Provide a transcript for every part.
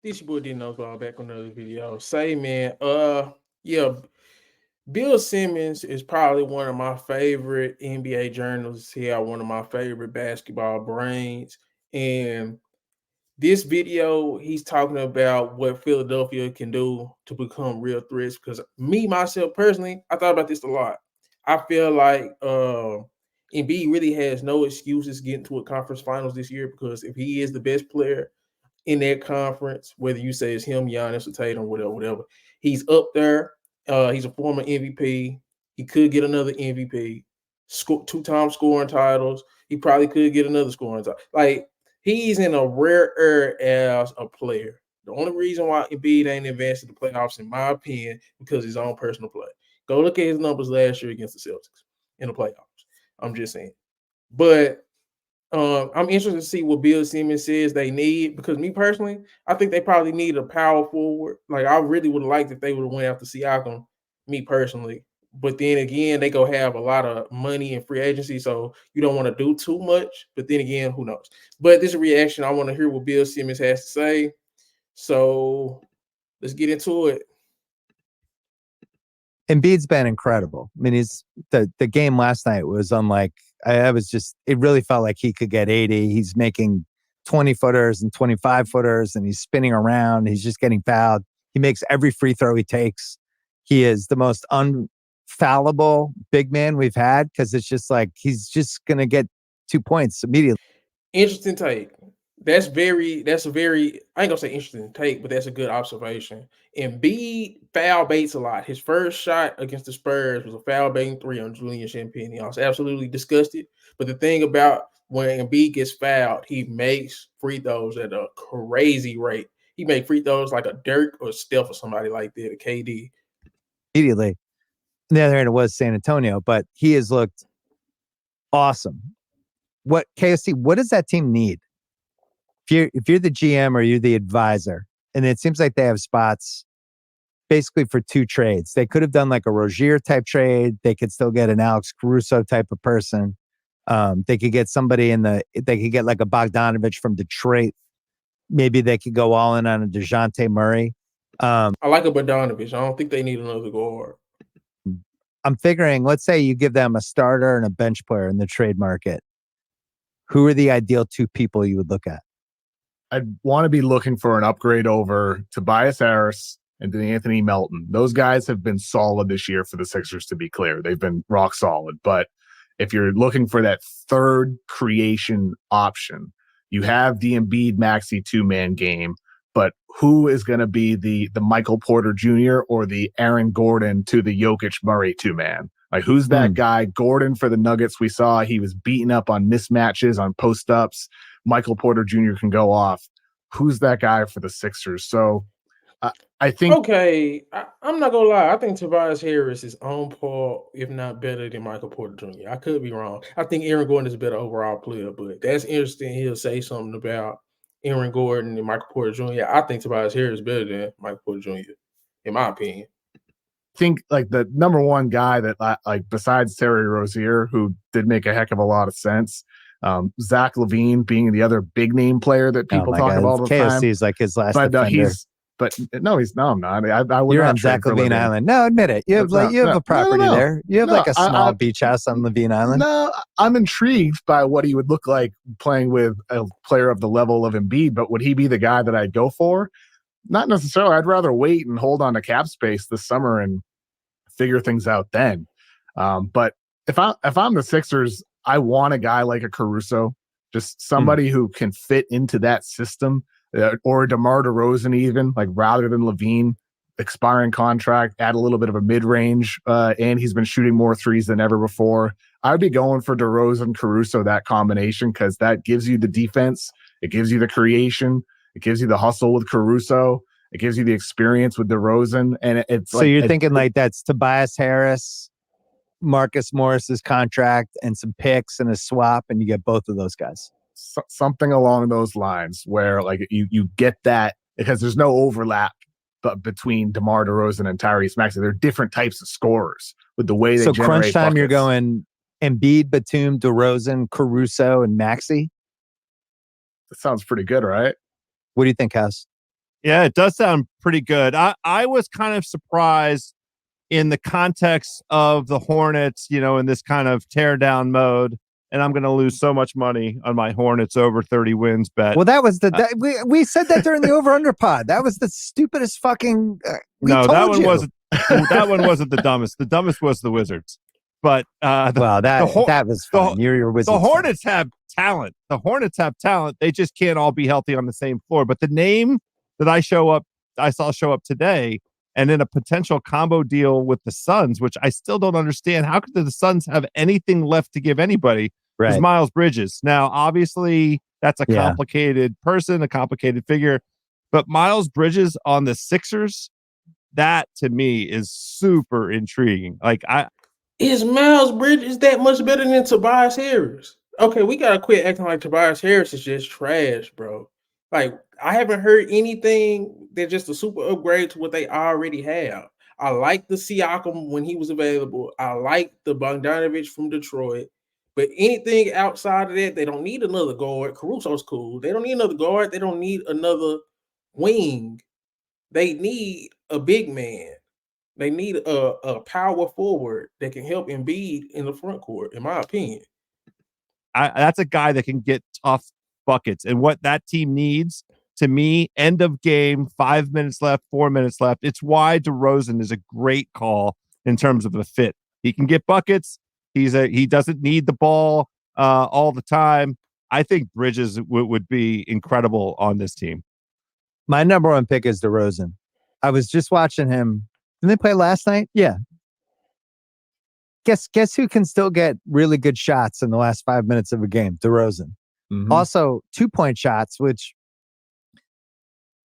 This your boy didn't know about back on another video. Say man, yeah, Bill Simmons is probably one of my favorite NBA journalists. He had one of my favorite basketball brains. And this video, he's talking about what Philadelphia can do to become real threats. Because me, myself personally, I thought about this a lot. I feel like Embiid really has no excuses getting to a conference finals this year because if he is the best player in that conference, whether you say it's him, Giannis, or Tatum, whatever. He's up there. He's a former MVP. He could get another MVP. Two-time scoring titles. He probably could get another scoring title. Like he's in a rare air as a player. The only reason why Embiid ain't advanced to the playoffs, in my opinion, because his own personal play. Go look at his numbers last year against the Celtics in the playoffs. I'm just saying. But I'm interested to see what Bill Simmons says they need because me personally, I think they probably need a power forward. Like I really would have liked if they would have went after Siakam, me personally. But then again, they go have a lot of money in free agency, so you don't want to do too much. But then again, who knows? But this reaction, I want to hear what Bill Simmons has to say. So let's get into it. Embiid's been incredible. I mean, the game last night was unlike. I was just. It really felt like he could get 80. He's making 20-footers and 25-footers, and he's spinning around. He's just getting fouled. He makes every free throw he takes. He is the most unfallible big man we've had because it's just like he's just gonna get 2 points immediately. Interesting take. That's a very I ain't gonna say interesting take, but that's a good observation. Embiid foul baits a lot. His first shot against the Spurs was a foul baiting three on Julian Champagnie. I was absolutely disgusted. But the thing about when Embiid gets fouled, he makes free throws at a crazy rate. He made free throws like a Dirk or Steph or somebody like that, a KD. Immediately. On the other hand, it was San Antonio, but he has looked awesome. What KSC? What does that team need? If you're the GM or you're the advisor, and it seems like they have spots basically for 2 trades. They could have done like a Rozier type trade. They could still get an Alex Caruso type of person. They could get somebody they could get like a Bogdanovich from Detroit. Maybe they could go all in on a DeJounte Murray. I like a Bogdanovich. I don't think they need another guard. I'm figuring, let's say you give them a starter and a bench player in the trade market. Who are the ideal 2 people you would look at? I'd want to be looking for an upgrade over Tobias Harris and Anthony Melton. Those guys have been solid this year for the Sixers, to be clear. They've been rock solid. But if you're looking for that third creation option, you have the Embiid Maxey 2-man game, but who is going to be the Michael Porter Jr. or the Aaron Gordon to the Jokic Murray 2-man? Like, who's that guy? Gordon for the Nuggets, we saw he was beaten up on mismatches, on post-ups. Michael Porter Jr. can go off. Who's that guy for the Sixers? So I think... Okay, I'm not going to lie. I think Tobias Harris is on par, if not better than Michael Porter Jr. I could be wrong. I think Aaron Gordon is a better overall player, but that's interesting. He'll say something about Aaron Gordon and Michael Porter Jr. I think Tobias Harris is better than Michael Porter Jr., in my opinion. Think like the number one guy that like besides Terry Rozier, who did make a heck of a lot of sense, Zach LaVine being the other big name player that people talk about all the time. KOC is like his last but defender. I'm not. I would You're not on Zach LaVine Levine Island. No, admit it. You have a property there. You have like a small beach house on Levine Island. No, I'm intrigued by what he would look like playing with a player of the level of Embiid, but would he be the guy that I'd go for? Not necessarily. I'd rather wait and hold on to cap space this summer and figure things out then. But if I'm the Sixers, I want a guy like a Caruso, just somebody who can fit into that system, or a DeMar DeRozan even, like rather than LaVine, expiring contract, add a little bit of a mid-range, and he's been shooting more threes than ever before. I'd be going for DeRozan, Caruso, that combination, because that gives you the defense, it gives you the creation, it gives you the hustle with Caruso, it gives you the experience with DeRozan, and it's so you're thinking like that's Tobias Harris, Marcus Morris's contract, and some picks and a swap, and you get both of those guys. Something along those lines, where like you get that, because there's no overlap between DeMar DeRozan and Tyrese Maxey. They're different types of scorers with the way they generate crunch time. buckets. You're going Embiid, Batum, DeRozan, Caruso, and Maxey. That sounds pretty good, right? What do you think, House? Yeah, it does sound pretty good. I was kind of surprised in the context of the Hornets, in this kind of tear down mode. And I'm going to lose so much money on my Hornets over 30 wins bet. Well, that was we said that during the over-under pod. That was the stupidest fucking. That one wasn't. That one wasn't the dumbest. The dumbest was the Wizards. But that was fun. Your Wizards. The Hornets have talent. They just can't all be healthy on the same floor. But the name that I saw show up today, and in a potential combo deal with the Suns, which I still don't understand. How could the Suns have anything left to give anybody? Right. Is Miles Bridges. Now, obviously, that's a complicated person, a complicated figure. But Miles Bridges on the Sixers, that to me is super intriguing. Is Miles Bridges that much better than Tobias Harris? Okay, we gotta quit acting like Tobias Harris is just trash, bro. I haven't heard anything that's just a super upgrade to what they already have. I like the Siakam when he was available. I like the Bogdanovich from Detroit. But anything outside of that, they don't need another guard. Caruso's cool. They don't need another guard. They don't need another wing. They need a big man. They need a power forward that can help Embiid in the front court, in my opinion. That's a guy that can get tough buckets. And what that team needs, to me, end of game, 5 minutes left, 4 minutes left. It's why DeRozan is a great call in terms of the fit. He can get buckets. He doesn't need the ball all the time. I think Bridges would be incredible on this team. My number one pick is DeRozan. I was just watching him. Didn't they play last night? Yeah. Guess who can still get really good shots in the last 5 minutes of a game? DeRozan. Mm-hmm. Also, 2-point shots, which,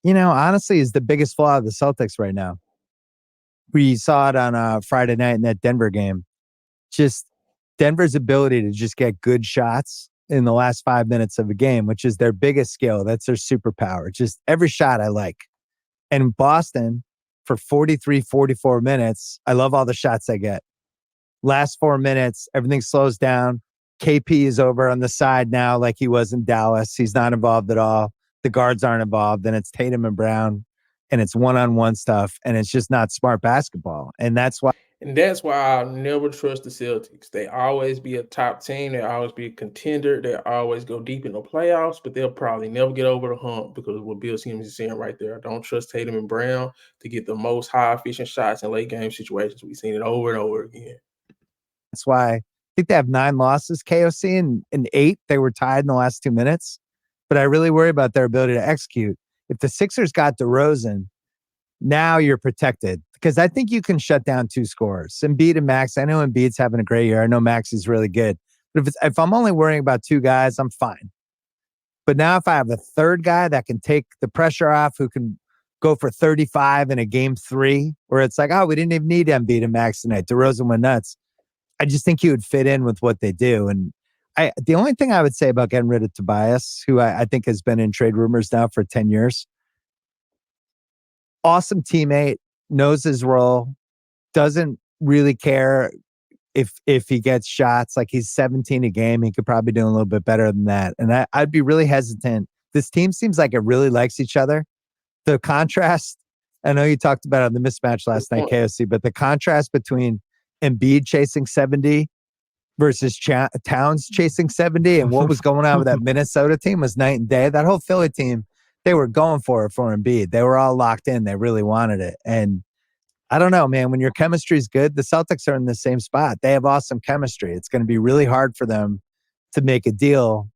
honestly is the biggest flaw of the Celtics right now. We saw it on Friday night in that Denver game. Just Denver's ability to just get good shots in the last 5 minutes of a game, which is their biggest skill. That's their superpower. Just every shot I like. And Boston, for 43, 44 minutes, I love all the shots I get. Last 4 minutes, everything slows down. KP is over on the side now like he was in Dallas. He's not involved at all. The guards aren't involved. And it's Tatum and Brown. And it's one-on-one stuff. And it's just not smart basketball. And that's why I'll never trust the Celtics. They always be a top team. They always be a contender. They always go deep in the playoffs, but they'll probably never get over the hump because of what Bill Simmons is saying right there. I don't trust Tatum and Brown to get the most high-efficient shots in late-game situations. We've seen it over and over again. That's why I think they have 9 losses, KOC, and 8. They were tied in the last 2 minutes. But I really worry about their ability to execute. If the Sixers got DeRozan, now you're protected. Because I think you can shut down 2 scorers. Embiid and Max. I know Embiid's having a great year. I know Max is really good. But if I'm only worrying about 2 guys, I'm fine. But now if I have a third guy that can take the pressure off, who can go for 35 in a game 3, where it's like, oh, we didn't even need Embiid and Max tonight. DeRozan went nuts. I just think he would fit in with what they do. And the only thing I would say about getting rid of Tobias, who I think has been in trade rumors now for 10 years, awesome teammate, knows his role, doesn't really care if he gets shots. Like, he's 17 a game. He could probably do a little bit better than that. And I'd be really hesitant. This team seems like it really likes each other. The contrast, I know you talked about it on the mismatch last night, KOC, but the contrast between Embiid chasing 70 versus Towns chasing 70 and what was going on with that Minnesota team was night and day. That whole Philly team, they were going for it for Embiid. They were all locked in. They really wanted it. And I don't know, man, when your chemistry is good, the Celtics are in the same spot. They have awesome chemistry. It's going to be really hard for them to make a deal.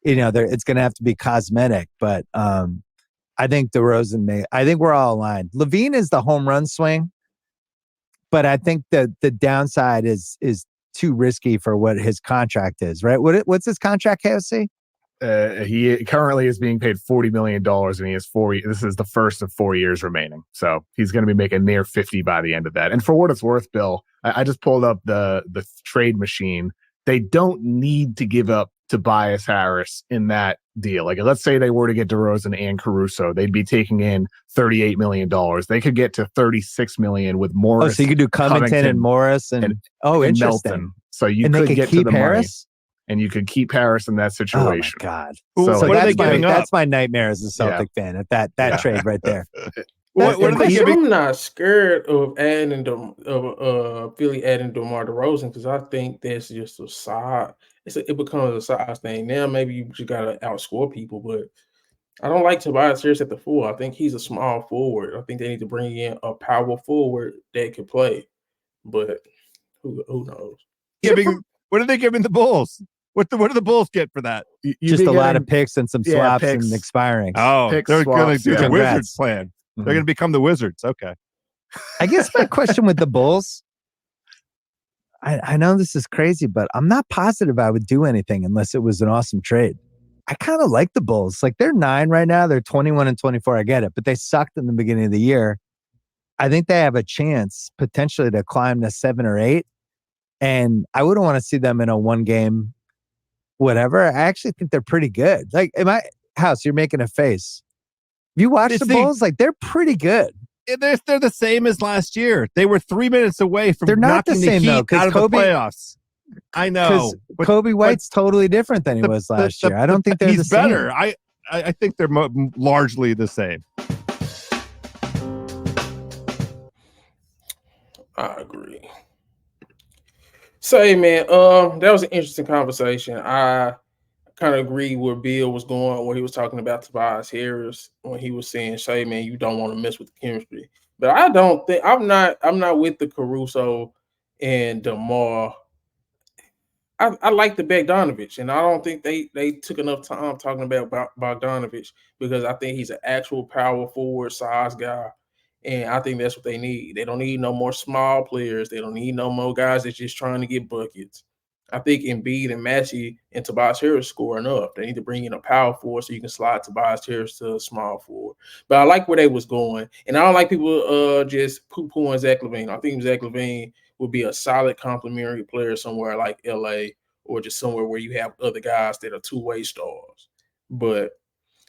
It's going to have to be cosmetic, but I think DeRozan I think we're all aligned. Levine is the home run swing, but I think the downside is too risky for what his contract is, right? What's his contract, KOC? He currently is being paid $40 million, and he has 4. This is the first of 4 years remaining, so he's going to be making near 50 by the end of that. And for what it's worth, Bill, I just pulled up the trade machine. They don't need to give up Tobias Harris in that deal. Like, let's say they were to get DeRozan and Caruso, they'd be taking in $38 million. They could get to $36 million with Morris. Oh, so you could do Covington and Morris and interesting. Melton. So you could get keep to the Harris. and you could keep Harris in that Oh my situation. God! So So what are they that's my giving up? that's my nightmare as a Celtic fan. At that trade right there. What are they giving? I'm not scared of Philly adding DeMar DeRozan because I think that's just a side. It becomes a size thing. Now maybe you just gotta outscore people, but I don't like Tobias Harris at the 4. I think he's a small forward. I think they need to bring in a power forward that can play. But who knows? What are they giving the Bulls? What do the Bulls get for that? Just a lot of picks and some swaps and expiring. Oh, Picks, they're going to do the Congrats. Wizards plan. They're going to become the Wizards. Okay. I guess my question with the Bulls, I know this is crazy, but I'm not positive I would do anything unless it was an awesome trade. I kind of like the Bulls. Like they're 9 right now. They're 21-24. I get it, but they sucked in the beginning of the year. I think they have a chance potentially to climb to 7 or 8. And I wouldn't want to see them in a 1-game whatever. I actually think they're pretty good. Like, House, you're making a face. You watch the Bulls, like they're pretty good. They're the same as last year. They were 3 minutes away from they're not knocking the same Heat though, out of Kobe, the playoffs. I know. Because Kobe White's totally different than he was last year. I don't think they're the same. He's better. I think they're largely the same. I agree. So, hey, man, that was an interesting conversation. I kind of agree where Bill was going, where he was talking about Tobias Harris when he was saying, "Shay, man, you don't want to mess with the chemistry." But I don't think I'm not with the Caruso and DeMar. I like the Bogdanovich, and I don't think they took enough time talking about Bogdanovich because I think he's an actual power forward size guy. And I think that's what they need. They don't need no more small players. They don't need no more guys that's just trying to get buckets. I think Embiid and Maxey and Tobias Harris score enough. They need to bring in a power forward so you can slide Tobias Harris to a small forward. But I like where they was going. And I don't like people just poo-pooing Zach LaVine. I think Zach LaVine would be a solid complementary player somewhere like LA or just somewhere where you have other guys that are two-way stars. But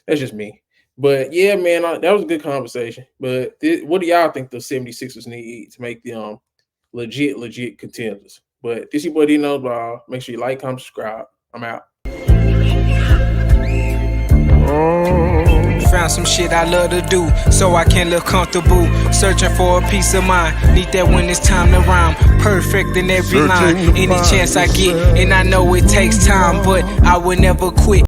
that's just me. But, yeah, man, that was a good conversation. But what do y'all think the 76ers need to make them legit contenders? But this is your boy D Knows Ball. Make sure you like, comment, subscribe. I'm out. Found some shit I love to do, so I can look comfortable. Searching for a peace of mind. Need that when it's time to rhyme. Perfect in every line. Any chance I get, and I know it takes time, but I would never quit.